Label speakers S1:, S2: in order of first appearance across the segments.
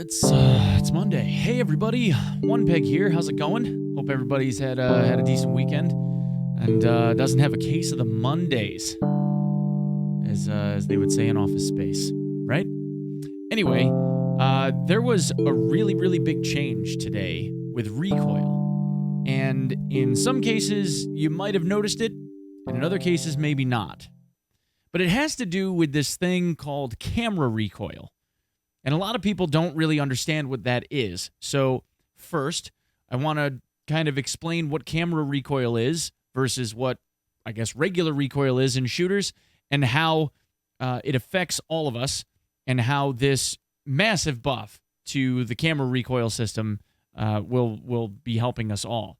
S1: It's Monday. Hey everybody, Onepeg here. How's it going? Hope everybody's had a decent weekend and doesn't have a case of the Mondays, as they would say in Office Space, right? Anyway, there was a really big change today with Recoil, and in some cases you might have noticed it, and in other cases maybe not. But it has to do with this thing called camera recoil. And a lot of people don't really understand what that is. So first, I want to kind of explain what camera recoil is versus what, I guess, regular recoil is in shooters, and how it affects all of us, and how this massive buff to the camera recoil system will be helping us all.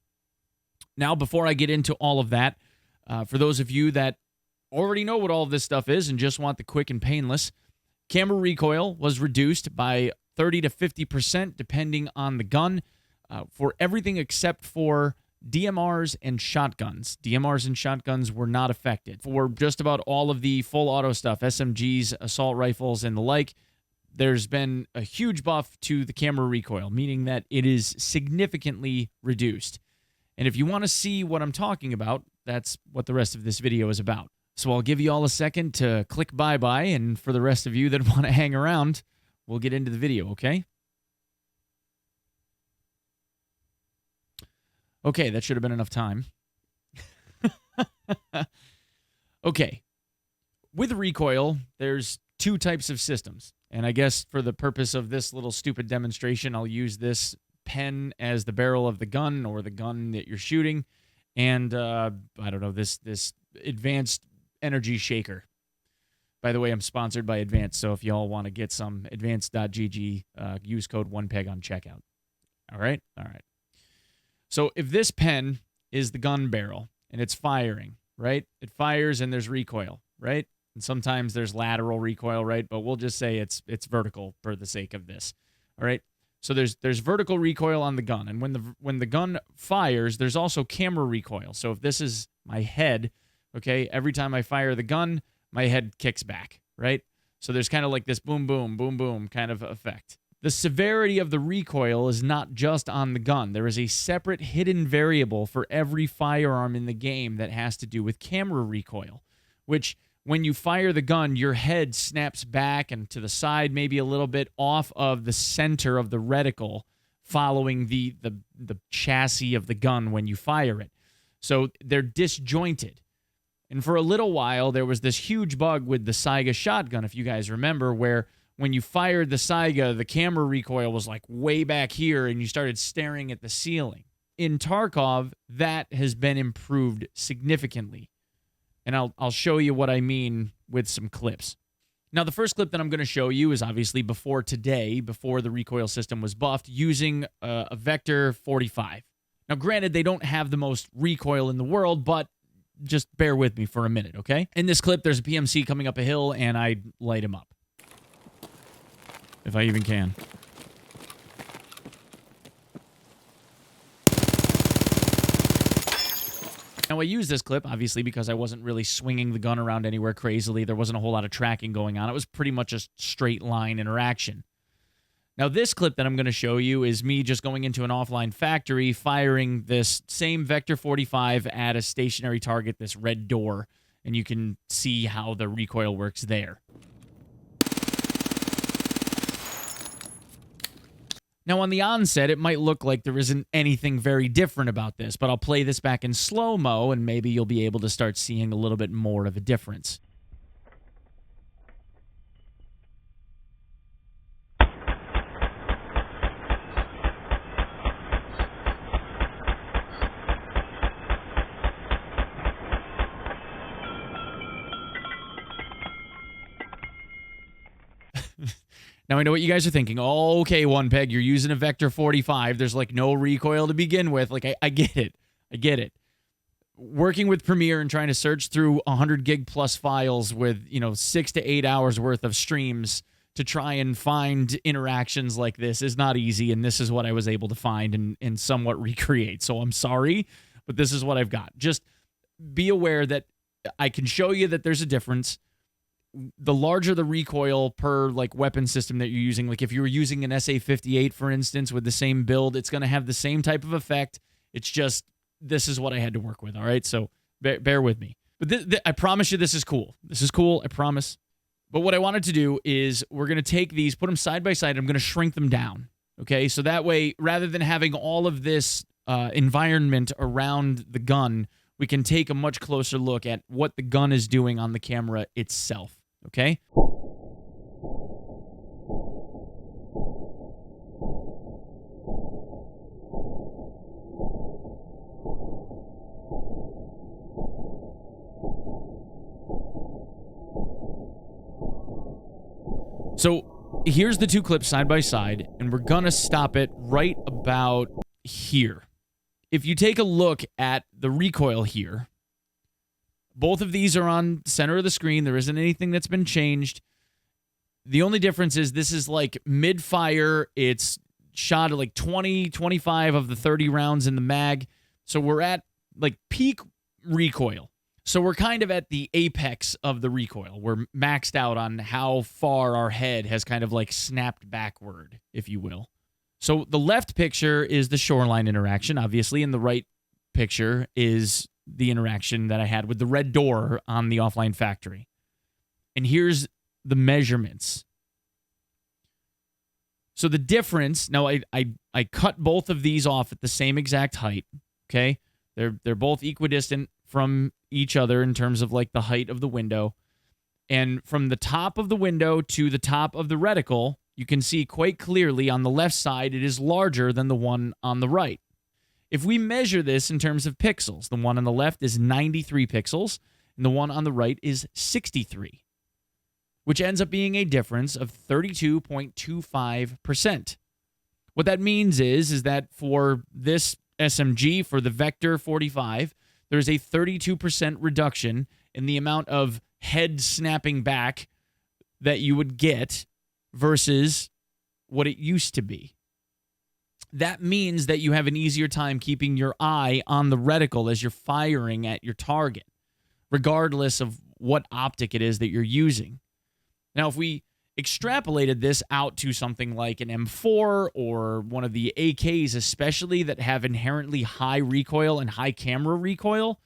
S1: Now, before I get into all of that, for those of you that already know what all of this stuff is and just want the quick and painless, camera recoil was reduced by 30 to 50% depending on the gun for everything except for DMRs and shotguns. DMRs and shotguns were not affected. For just about all of the full auto stuff, SMGs, assault rifles, and the like, there's been a huge buff to the camera recoil, meaning that it is significantly reduced. And if you want to see what I'm talking about, that's what the rest of this video is about. So I'll give you all a second to click bye-bye, and for the rest of you that want to hang around, we'll get into the video, okay? Okay, that should have been enough time. Okay. With recoil, there's two types of systems. And I guess for the purpose of this little stupid demonstration, I'll use this pen as the barrel of the gun or the gun that you're shooting. And, I don't know, this advanced energy shaker. By the way, I'm sponsored by Advanced, so if y'all want to get some, advanced.gg, use code ONEPEG on checkout. All right? All right. So if this pen is the gun barrel and it's firing, right? It fires and there's recoil, right? And sometimes there's lateral recoil, right? But we'll just say it's vertical for the sake of this. All right? So there's vertical recoil on the gun, and when the gun fires, there's also camera recoil. So if this is my head, okay, every time I fire the gun, my head kicks back, right? So there's kind of like this boom, boom, boom, boom kind of effect. The severity of the recoil is not just on the gun. There is a separate hidden variable for every firearm in the game that has to do with camera recoil, which when you fire the gun, your head snaps back and to the side, maybe a little bit off of the center of the reticle, following the chassis of the gun when you fire it. So they're disjointed. And for a little while, there was this huge bug with the Saiga shotgun, if you guys remember, where when you fired the Saiga, the camera recoil was like way back here and you started staring at the ceiling. In Tarkov, that has been improved significantly. And I'll show you what I mean with some clips. Now, the first clip that I'm going to show you is obviously before today, before the recoil system was buffed, using a Vector 45. Now, granted, they don't have the most recoil in the world, but just bear with me for a minute, okay? In this clip, there's a PMC coming up a hill, and I light him up. If I even can. Now, I use this clip, obviously, because I wasn't really swinging the gun around anywhere crazily. There wasn't a whole lot of tracking going on. It was pretty much a straight line interaction. Now, this clip that I'm going to show you is me just going into an offline factory, firing this same Vector 45 at a stationary target, this red door, and you can see how the recoil works there. Now, on the onset, it might look like there isn't anything very different about this, but I'll play this back in slow-mo, and maybe you'll be able to start seeing a little bit more of a difference. Now, I know what you guys are thinking. Oh, okay, Onepeg, you're using a Vector 45. There's, like, no recoil to begin with. Like, I get it. I get it. Working with Premiere and trying to search through 100 gig plus files with, 6 to 8 hours worth of streams to try and find interactions like this is not easy, and this is what I was able to find and somewhat recreate. So I'm sorry, but this is what I've got. Just be aware that I can show you that there's a difference. the larger the recoil per like weapon system that you're using, like if you were using an SA-58, for instance, with the same build, it's going to have the same type of effect. It's just, this is what I had to work with. All right. So bear with me, but I promise you, this is cool. This is cool. I promise. But what I wanted to do is we're going to take these, put them side by side. I'm going to shrink them down. Okay. So that way, rather than having all of this environment around the gun, we can take a much closer look at what the gun is doing on the camera itself. Okay? So here's the two clips side by side, and we're going to stop it right about here. If you take a look at the recoil here, both of these are on center of the screen. There isn't anything that's been changed. The only difference is this is like mid-fire. It's shot at like 20, 25 of the 30 rounds in the mag. So we're at like peak recoil. So we're kind of at the apex of the recoil. We're maxed out on how far our head has kind of like snapped backward, if you will. So the left picture is the shoreline interaction, obviously, and the right picture is the interaction that I had with the red door on the offline factory. And here's the measurements. So the difference, now I cut both of these off at the same exact height, okay? They're both equidistant from each other in terms of like the height of the window. And from the top of the window to the top of the reticle, you can see quite clearly on the left side, it is larger than the one on the right. If we measure this in terms of pixels, the one on the left is 93 pixels, and the one on the right is 63, which ends up being a difference of 32.25%. What that means is that for this SMG, for the Vector 45, there's a 32% reduction in the amount of head snapping back that you would get versus what it used to be. That means that you have an easier time keeping your eye on the reticle as you're firing at your target, regardless of what optic it is that you're using. Now, if we extrapolated this out to something like an M4 or one of the AKs, especially that have inherently high recoil and high camera recoil,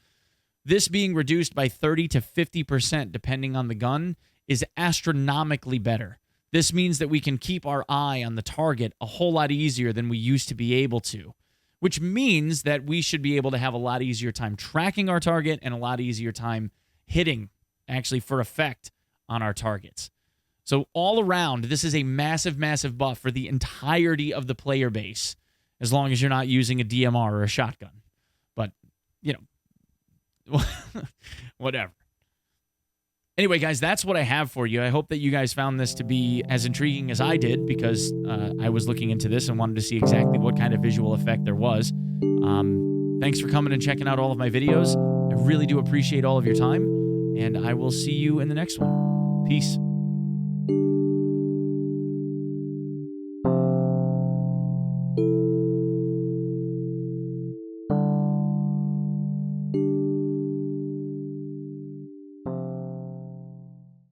S1: this being reduced by 30 to 50% depending on the gun is astronomically better. This means that we can keep our eye on the target a whole lot easier than we used to be able to, which means that we should be able to have a lot easier time tracking our target and a lot easier time hitting, actually, for effect on our targets. So all around, this is a massive, massive buff for the entirety of the player base, as long as you're not using a DMR or a shotgun. But, you know, whatever. Anyway, guys, that's what I have for you. I hope that you guys found this to be as intriguing as I did, because I was looking into this and wanted to see exactly what kind of visual effect there was. Thanks for coming and checking out all of my videos. I really do appreciate all of your time, and I will see you in the next one. Peace.